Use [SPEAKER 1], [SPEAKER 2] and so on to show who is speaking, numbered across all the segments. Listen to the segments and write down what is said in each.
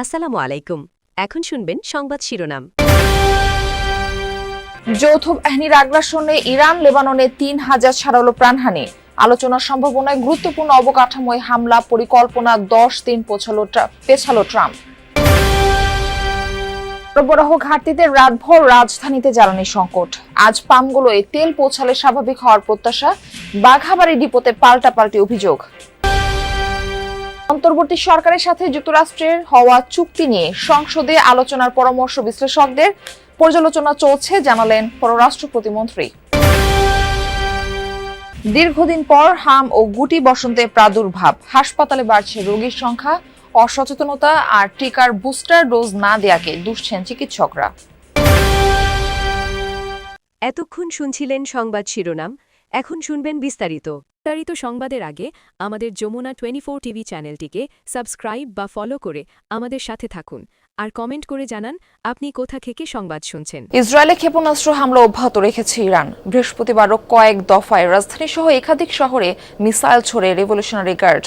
[SPEAKER 1] আসসালামু আলাইকুম। এখন শুনবেন সংবাদ শিরোনাম।
[SPEAKER 2] যৌথ বাহিনীর আগ্রাসনে ইরান লেবাননে ৩,০০০ ছাড়ালো প্রাণহানি। আলোচনার সম্ভাবনায় গুরুত্বপূর্ণ অবকাঠামোয় হামলা পরিকল্পনা ১০ দিন পেছালো ট্রাম্প। সরবরাহ ঘাটতিতে রাতভর রাজধানীতে জ্বালানি সংকট। আজ পাম্পগুলোয় তেল পৌঁছালে স্বাভাবিক হওয়ার প্রত্যাশা। বাঘাবাড়ি ডিপোতে পাল্টাপাল্টি অভিযোগ। অন্তর্বর্তী সরকারের সাথে যুক্তরাষ্ট্রের হওয়া চুক্তি নিয়ে সংসদে আলোচনার পরামর্শ বিশ্লেষকদের। পর্যালোচনা চলছে জানালেন পররাষ্ট্র প্রতিমন্ত্রী। দীর্ঘদিন পর হাম ও গুটি বসন্তের প্রাদুর্ভাব। হাসপাতালে বাড়ছে রোগীর সংখ্যা। অসচেতনতা আর টিকার বুস্টার ডোজ না দেয়াকে দুষছেন চিকিৎসকরা।
[SPEAKER 1] এতক্ষণ শুনছিলেন সংবাদ শিরোনাম। এখন শুনবেন বিস্তারিত সংবাদের আগে আমাদের যমুনা 24 টিভি চ্যানেলটিকে সাবস্ক্রাইব বা ফলো করে আমাদের সাথে থাকুন আর কমেন্ট করে জানান আপনি কোথা থেকে সংবাদ শুনছেন।
[SPEAKER 2] ইসরায়েলে ক্ষেপণাস্ত্র হামলা অব্যাহত রেখেছে ইরান। বৃহস্পতিবারও কয়েক দফায় রাজধানী সহ একাধিক শহরে মিসাইল ছোড়ে রেভলিউশনারি গার্ড।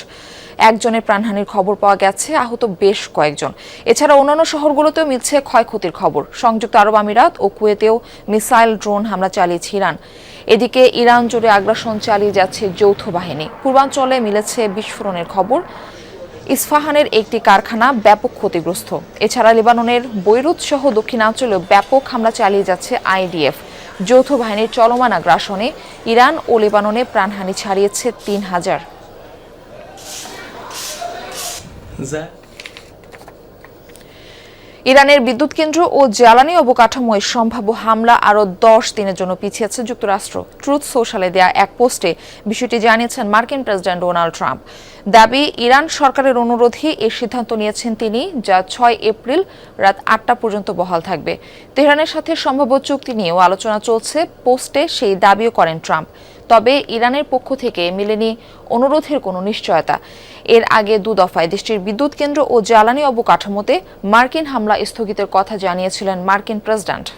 [SPEAKER 2] একজনের প্রাণহানির খবর পাওয়া গেছে, আহত বেশ কয়েকজন। এছাড়া অন্যান্য শহরগুলোতেও মিলছে ক্ষয়ক্ষতির খবর। সংযুক্ত আরব আমিরাত ও কুয়েতেও মিসাইল ড্রোন হামলা চালিয়েছে ইরান। এদিকে ইরান জুড়ে আগ্রাসন চালিয়ে যাচ্ছে যৌথ বাহিনী। পূর্বাঞ্চলে মিলেছে বিস্ফোরণের খবর। ইস্পাহানের একটি কারখানা ব্যাপক ক্ষতিগ্রস্ত। এছাড়া লেবাননের বৈরুত সহ দক্ষিণাঞ্চলেও ব্যাপক হামলা চালিয়ে যাচ্ছে আইডিএফ। যৌথ বাহিনীর চলমান আগ্রাসনে ইরান ও লেবাননে প্রাণহানি ছাড়িয়েছে ৩,০০০। ইরানের বিদ্যুৎ কেন্দ্র ও জ্বালানি অবকাঠামোয় সম্ভাব্য হামলা আরও ১০ দিনের জন্য পিছিয়েছে যুক্তরাষ্ট্র। ট্রুথ সোশ্যালে দেয়া এক পোস্টে বিষয়টি জানিয়েছেন মার্কিন প্রেসিডেন্ট ডোনাল্ড ট্রাম্প। দাবি, ইরান সরকারের অনুরোধে এই সিদ্ধান্ত নিয়েছেন তিনি, যা ৬ এপ্রিল রাত ৮টা পর্যন্ত বহাল থাকবে। তেহরানের সাথে সম্ভাব্য চুক্তি নিয়েও আলোচনা চলছে। পোস্টে সেই দাবিও করেন ট্রাম্প। তবে ইরানের পক্ষ থেকে মেলেনি অনুরোধের কোনো নিশ্চয়তা। এর আগে ২ দফায় দেশটির বিদ্যুৎ কেন্দ্র ও জ্বালানি অবকাঠামোতে মার্কিন হামলা স্থগিতের কথা জানিয়েছিলেন মার্কিন প্রেসিডেন্ট।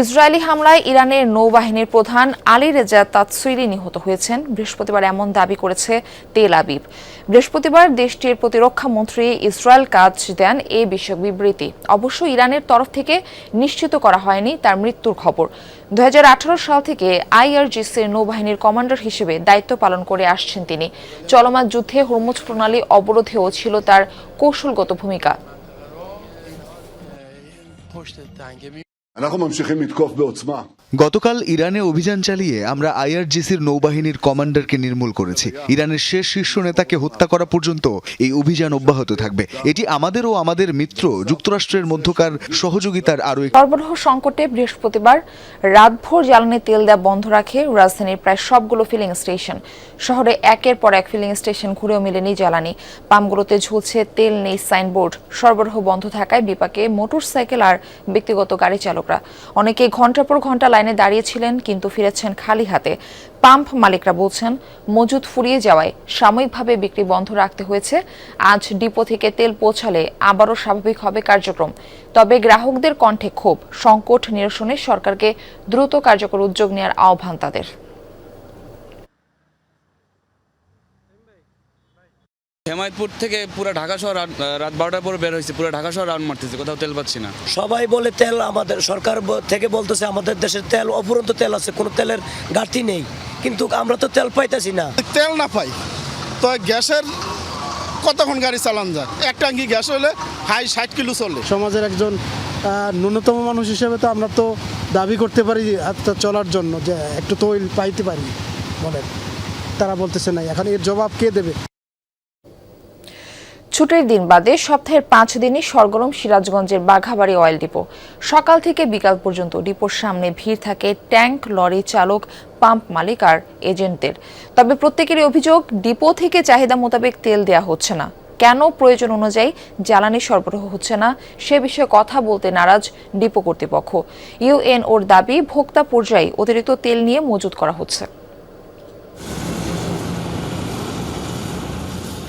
[SPEAKER 2] ইসরায়েলি হামলায় ইরানের নৌবাহিনীর প্রধান আলী রেজা তাতসুইরি নিহত হয়েছেন। বৃহস্পতিবার এমন দাবি করেছে তেল আবিব। বৃহস্পতিবার দেশটির প্রতিরক্ষা মন্ত্রী ইসরায়েল কাজ দেন এ বিষয়ক বিবৃতি। অবশ্য ইরানের তরফ থেকে নিশ্চিত করা হয়নি তার মৃত্যুর খবর। ২০১৮ সাল থেকে আইআরজিসির নৌবাহিনীর কমান্ডার হিসেবে দায়িত্ব পালন করে আসছেন তিনি। চলমান যুদ্ধে হরমুজ প্রণালী অবরোধেও ছিল তার কৌশলগত ভূমিকা।
[SPEAKER 3] গতকাল ইরানে অভিযান চালিয়ে আমরা আইআরজিসির নৌবাহিনীর কমান্ডারকে নির্মূল করেছি। ইরানের শেষ শীর্ষ নেতাকে হত্যা করা পর্যন্ত এই অভিযান অব্যাহত থাকবে। এটি আমাদের ও আমাদের মিত্র যুক্তরাষ্ট্রের মধ্যকার সহযোগিতার আরও একটি।
[SPEAKER 2] সরবরাহ সংকটে বৃহস্পতিবার রাতভর জ্বালানি তেল দেওয়া বন্ধ রাখে রাজধানীর প্রায় সবগুলো ফিলিং স্টেশন। শহরে একের পর এক ফিলিং স্টেশন ঘুরেও মেলেনি জ্বালানি। পাম্পগুলোতে ঝুলছে তেল নেই সাইনবোর্ড। সরবরাহ বন্ধ থাকায় বিপাকে মোটরসাইকেল আর ব্যক্তিগত গাড়ি চালকরা। অনেকে ঘন্টার পর ঘন্টা লাইনে দাঁড়িয়েছিলেন, কিন্তু ফিরেছেন খালি হাতে। পাম্প মালিকরা বলছেন, মজুদ ফুরিয়ে যাওয়ায় সাময়িকভাবে বিক্রি বন্ধ রাখতে হয়েছে। আজ ডিপো থেকে তেল পৌঁছালে আবারও স্বাভাবিক হবে কার্যক্রম। তবে গ্রাহকদের কণ্ঠে ক্ষোভ। সংকট নিরসনে সরকারকে দ্রুত কার্যকর উদ্যোগ নেওয়ার আহ্বান তাদের।
[SPEAKER 4] হেমায়তপুর থেকে পুরো ঢাকা শহর রাত 12টার পরে বের হয়েছে। পুরো ঢাকা শহর রাউন্ড মারতেছে, কোথাও তেল পাচ্ছি না।
[SPEAKER 5] সবাই বলে তেল, আমাদের সরকার থেকে বলতেছে আমাদের দেশের তেল অফুরন্ত তেল আছে, কোনো তেলের ঘাটতি নেই, কিন্তু আমরা তো তেল পাইতেছি না।
[SPEAKER 6] তেল না পাই তো গ্যাসের কতক্ষণ গাড়ি চালান যায়? এক ট্যাঙ্কি গ্যাস হলে 60 কিলো চলে।
[SPEAKER 7] সমাজের একজন ন্যূনতম মানুষ হিসেবে তো আমরা তো দাবি করতে পারি চলার জন্য যে একটু তৈল পাইতে পারি, বলেন। তারা বলতেছে না। এখন এর জবাব কে দেবে?
[SPEAKER 2] ছুটির দিন বাদে সপ্তাহের 5 দিনই সরগরম সিরাজগঞ্জের বাঘাবাড়ি অয়েল ডিপো। সকাল থেকে বিকাল পর্যন্ত ডিপোর সামনে ভিড় থাকে ট্যাঙ্ক, লরি চালক, পাম্প মালিক আর এজেন্টদের। তবে প্রত্যেকেরই অভিযোগ, ডিপো থেকে চাহিদা মোতাবেক তেল দেয়া হচ্ছে না। কেন প্রয়োজন অনুযায়ী জ্বালানি সরবরাহ হচ্ছে না সে বিষয়ে কথা বলতে নারাজ ডিপো কর্তৃপক্ষ। ইউএনওর দাবি, ভোক্তা পর্যায়ে অতিরিক্ত তেল নিয়ে মজুত করা হচ্ছে।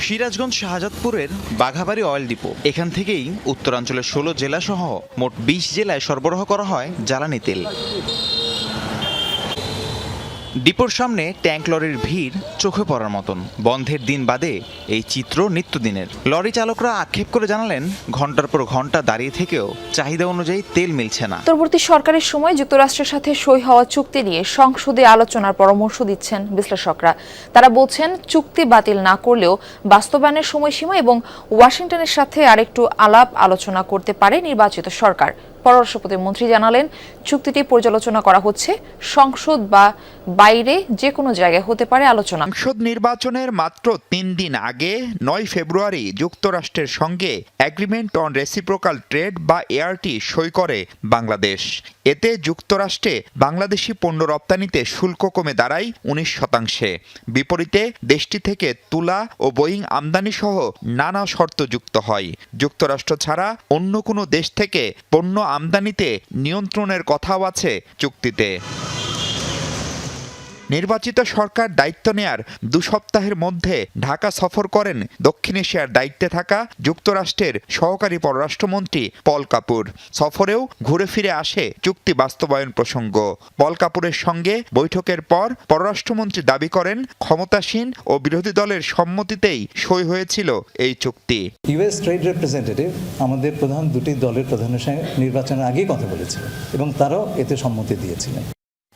[SPEAKER 8] সিরাজগঞ্জ শাহজাদপুরের বাঘাবাড়ি অয়েল ডিপো। এখান থেকেই উত্তরাঞ্চলের 16 জেলা সহ মোট 20 জেলায় সরবরাহ করা হয় জ্বালানি তেল। ডিপোর সামনে ট্যাঙ্ক লরির ভিড় চোখে পড়ার মতন। বন্ধের দিন বাদে এই চিত্র নিত্যদিনের। লরি চালকরা আক্ষেপ করে জানালেন, ঘন্টার পর ঘন্টা দাঁড়িয়ে থেকেও চাহিদা অনুযায়ী তেল মিলছে না।
[SPEAKER 2] পরবর্তী সরকারের সময় যুক্তরাষ্ট্রের সাথে সই হওয়া চুক্তি নিয়ে সংসদে আলোচনার পরামর্শ দিচ্ছেন বিশ্লেষকরা। তারা বলছেন, চুক্তি বাতিল না করলেও বাস্তবায়নের সময়সীমা এবং ওয়াশিংটনের সাথে আরেকটু আলাপ আলোচনা করতে পারে নির্বাচিত সরকার। পররাষ্ট্র প্রতিমন্ত্রী জানালেন, চুক্তিটি পর্যালোচনা করা হচ্ছে, সংসদ বা বাইরে যে কোনো জায়গায় হতে পারে আলোচনা।
[SPEAKER 9] সংসদ নির্বাচনের মাত্র 3 দিন আগে 9 ফেব্রুয়ারি যুক্তরাষ্ট্রের সঙ্গে এগ্রিমেন্ট অন রেসিপ্রোকাল ট্রেড বা এআরটি সই করে বাংলাদেশ। এতে যুক্তরাষ্ট্রে বাংলাদেশি পণ্য রপ্তানিতে শুল্ক কমে দাঁড়ায় 19%। বিপরীতে দেশটি থেকে তুলা ও বোয়িং আমদানি সহ নানা শর্ত যুক্ত হয়। যুক্তরাষ্ট্র ছাড়া অন্য কোনো দেশ থেকে পণ্য আমদানিতে নিয়ন্ত্রণের কথাও আছে চুক্তিতে। নির্বাচিত সরকার দায়িত্ব নেয়ার 2 সপ্তাহের মধ্যে ঢাকা সফর করেন দক্ষিণ এশিয়ার দায়িত্বে থাকা যুক্তরাষ্ট্রের সহকারী পররাষ্ট্রমন্ত্রী পল কাপুর। সফরেও ঘুরে ফিরে আসে চুক্তি বাস্তবায়ন প্রসঙ্গ। পল কাপুরের সঙ্গে বৈঠকের পর পররাষ্ট্রমন্ত্রী দাবি করেন, ক্ষমতাসীন ও বিরোধী দলের সম্মতিতেই সই হয়েছিল এই চুক্তি।
[SPEAKER 10] ইউএস ট্রেড রিপ্রেজেন্টেটিভ আমাদের প্রধান দুটি দলের প্রধানের সঙ্গে নির্বাচনের আগেই কথা বলেছিল এবং তারাও এতে সম্মতি দিয়েছিলেন।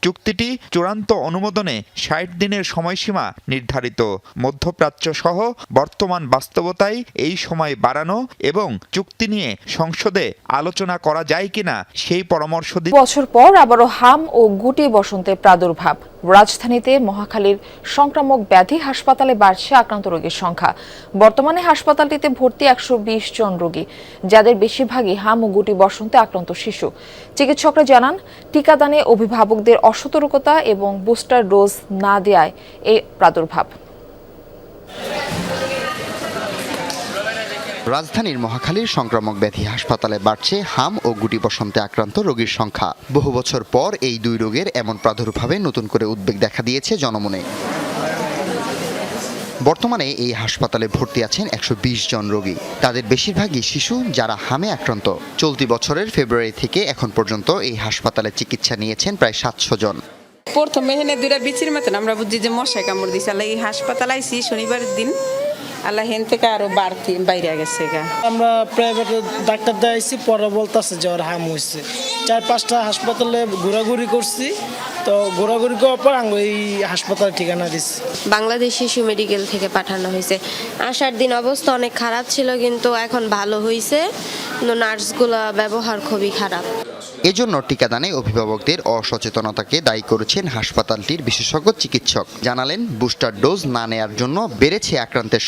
[SPEAKER 9] চুক্তিটি চূড়ান্ত অনুমোদনে 60 দিনের সময়সীমা নির্ধারিত। মধ্যপ্রাচ্য সহ বর্তমান বাস্তবতায় এই সময় বাড়ানো এবং চুক্তি নিয়ে সংসদে আলোচনা করা যায় কিনা সেই পরামর্শ
[SPEAKER 2] বছর পর আবারও হাম ও গুটি বসন্তের প্রাদুর্ভাব। রাজধানীতে মহাখালীর সংক্রামক ব্যাধি হাসপাতালে বাড়ছে আক্রান্ত রোগীর সংখ্যা। বর্তমানে হাসপাতালটিতে ভর্তি 120 জন রোগী, যাদের বেশিরভাগই হাম ও গুটি বসন্তে আক্রান্ত শিশু। চিকিৎসকরা জানান, টিকাদানে অভিভাবকদের অসতর্কতা এবং বুস্টার ডোজ না দেয়ায় এই প্রাদুর্ভাব।
[SPEAKER 11] রাজধানীর মহাখালীর সংক্রামক ব্যাধি হাসপাতালে বাড়ছে হাম ও গুটি বসন্তে আক্রান্ত রোগীর সংখ্যা। বহু বছর পর এই দুই রোগের এমন প্রাদুর্ভাবে নতুন করে উদ্বেগ দেখা দিয়েছে জনমনে। বর্তমানে এই হাসপাতালে ভর্তি আছেন 120 জন রোগী। তাদের বেশিরভাগই শিশু, যারা হামে আক্রান্ত। চলতি বছরের ফেব্রুয়ারি থেকে এখন পর্যন্ত এই হাসপাতালে চিকিৎসা নিয়েছেন প্রায় 700 জন।
[SPEAKER 12] প্রথমে হেনে দুইটা বিচির মতন আমরা বুঝছি যে মশায় কামড় দিছে। আল্লাহ এই হাসপাতাল আইসি শনিবারের দিন, আল্লাহ হেন থেকে আরো বাইরে গেছে।
[SPEAKER 13] আমরা প্রাইভেটে ডাক্তার দেখাইছি, পরে বলতেছে যে ওর হাম হয়েছে। 4-5টা হাসপাতালে ঘোরাঘুরি করছি, তো ঘোরাঘুরি করার পর আমি এই হাসপাতাল ঠিকানা দিচ্ছি।
[SPEAKER 14] বাংলাদেশ শিশু মেডিকেল থেকে পাঠানো হয়েছে। আসার দিন অবস্থা অনেক খারাপ ছিল, কিন্তু এখন ভালো হয়েছে। নার্সগুলো ব্যবহার খুবই খারাপ।
[SPEAKER 11] এজন্য টিকাদানে অভিভাবকদের অসচেতনতাকে দায়ী করেছেন হাসপাতালটির বিশেষজ্ঞ চিকিৎসক। জানালেন, বুস্টার ডোজ না নেয়ার জন্য বেড়েছে আক্রান্তের